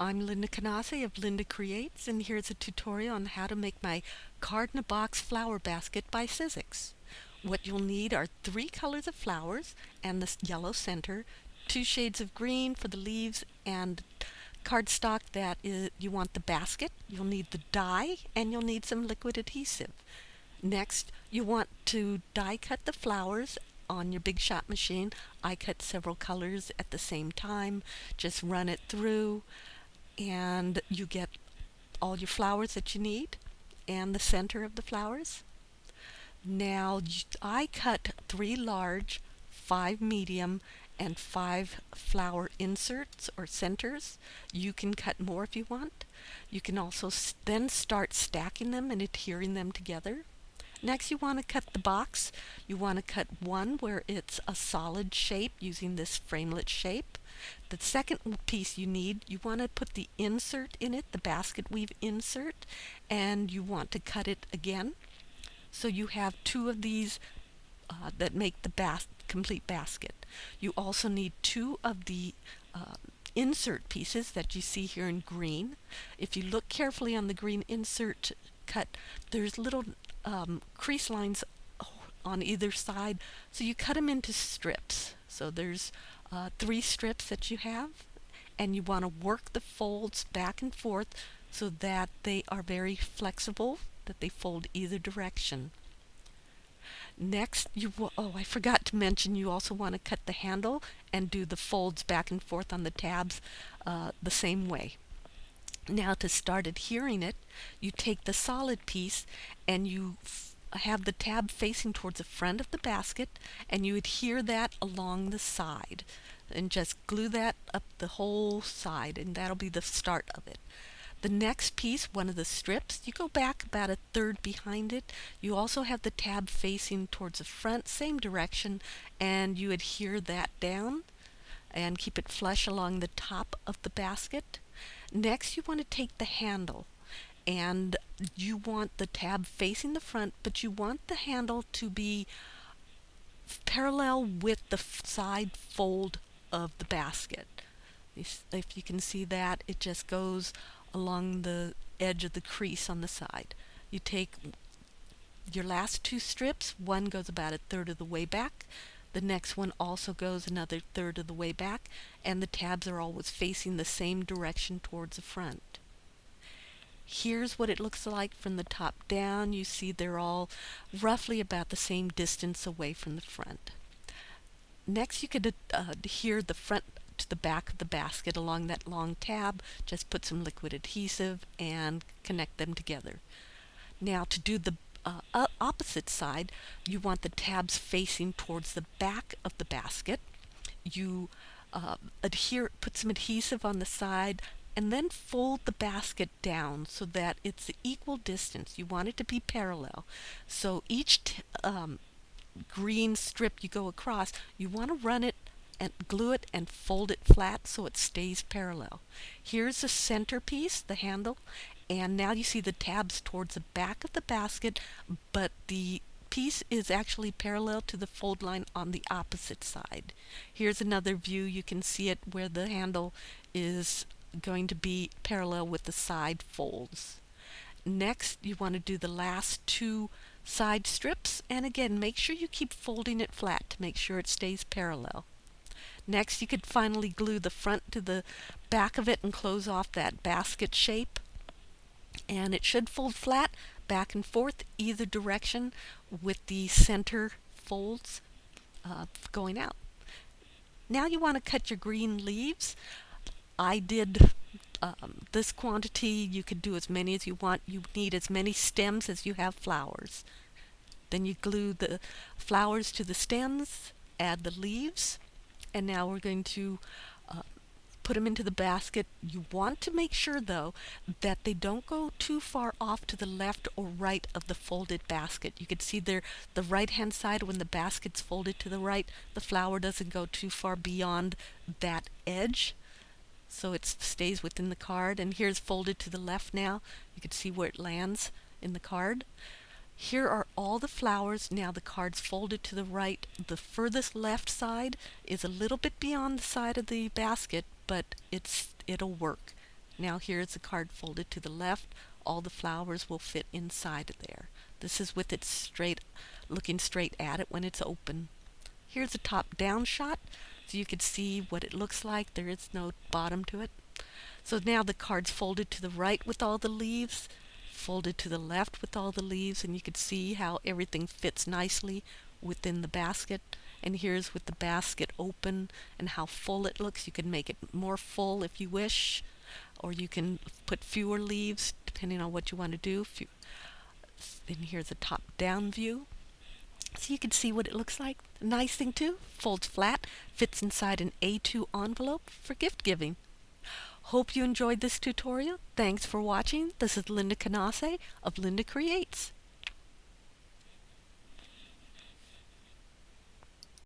I'm Linda Canase of LyndaCreates, and here's a tutorial on how to make my card-in-a-box flower basket by Sizzix. What you'll need are 3 colors of flowers and the yellow center, 2 shades of green for the leaves, and cardstock you want the basket. You'll need the die, and you'll need some liquid adhesive. Next, you want to die cut the flowers on your Big Shot machine. I cut several colors at the same time. Just run it through and you get all your flowers that you need and the center of the flowers. Now I cut 3 large, 5 medium, and 5 flower inserts or centers. You can cut more if you want. You can also then start stacking them and adhering them together. Next, you want to cut the box. You want to cut one where it's a solid shape using this framelit shape. The second piece you want to put the insert in it, the basket weave insert, and you want to cut it again. So you have 2 of these that make the complete basket. You also need 2 of the insert pieces that you see here in green. If you look carefully on the green insert cut, there's little crease lines on either side, so you cut them into strips. So there's 3 strips that you have, and you want to work the folds back and forth so that they are very flexible, that they fold either direction. Next, I forgot to mention, you also want to cut the handle and do the folds back and forth on the tabs the same way. Now, to start adhering it, you take the solid piece and you have the tab facing towards the front of the basket, and you adhere that along the side and just glue that up the whole side, and that'll be the start of it. The next piece, one of the strips, you go back about 1/3 behind it. You also have the tab facing towards the front, same direction, and you adhere that down and keep it flush along the top of the basket. Next, you want to take the handle, and you want the tab facing the front, but you want the handle to be parallel with the side fold of the basket. If you can see that, it just goes along the edge of the crease on the side. You take your last 2 strips, one goes about 1/3 of the way back. The next one also goes another 1/3 of the way back, and the tabs are always facing the same direction towards the front. Here's what it looks like from the top down. You see they're all roughly about the same distance away from the front. Next, you could adhere the front to the back of the basket along that long tab. Just put some liquid adhesive and connect them together. Now, to do the opposite side, you want the tabs facing towards the back of the basket. You put some adhesive on the side, and then fold the basket down so that it's equal distance. You want it to be parallel. So each green strip you go across, you want to run it and glue it and fold it flat so it stays parallel. Here's the center piece, the handle, and now you see the tabs towards the back of the basket, but the piece is actually parallel to the fold line on the opposite side. Here's another view. You can see it where the handle is going to be parallel with the side folds. Next, you want to do the last 2 side strips, and again, make sure you keep folding it flat to make sure it stays parallel. Next, you could finally glue the front to the back of it and close off that basket shape. And it should fold flat back and forth either direction with the center folds going out. Now you want to cut your green leaves. I did this quantity. You could do as many as you want. You need as many stems as you have flowers. Then you glue the flowers to the stems, add the leaves, and now we're going to put them into the basket. You want to make sure, though, that they don't go too far off to the left or right of the folded basket. You can see there, the right-hand side, when the basket's folded to the right, the flower doesn't go too far beyond that edge, so it stays within the card. And here's folded to the left now. You can see where it lands in the card. Here are all the flowers. Now the card's folded to the right. The furthest left side is a little bit beyond the side of the basket, but it'll work. Now here's the card folded to the left. All the flowers will fit inside of there. This is with it straight, looking straight at it when it's open. Here's a top down shot so you can see what it looks like. There is no bottom to it. So now the card's folded to the right with all the leaves, folded to the left with all the leaves, and you can see how everything fits nicely within the basket. And here's with the basket open and how full it looks. You can make it more full if you wish, or you can put fewer leaves depending on what you want to do. And here's a top down view. So you can see what it looks like. The nice thing too, folds flat, fits inside an A2 envelope for gift giving. Hope you enjoyed this tutorial. Thanks for watching. This is Linda Canase of Linda Creates.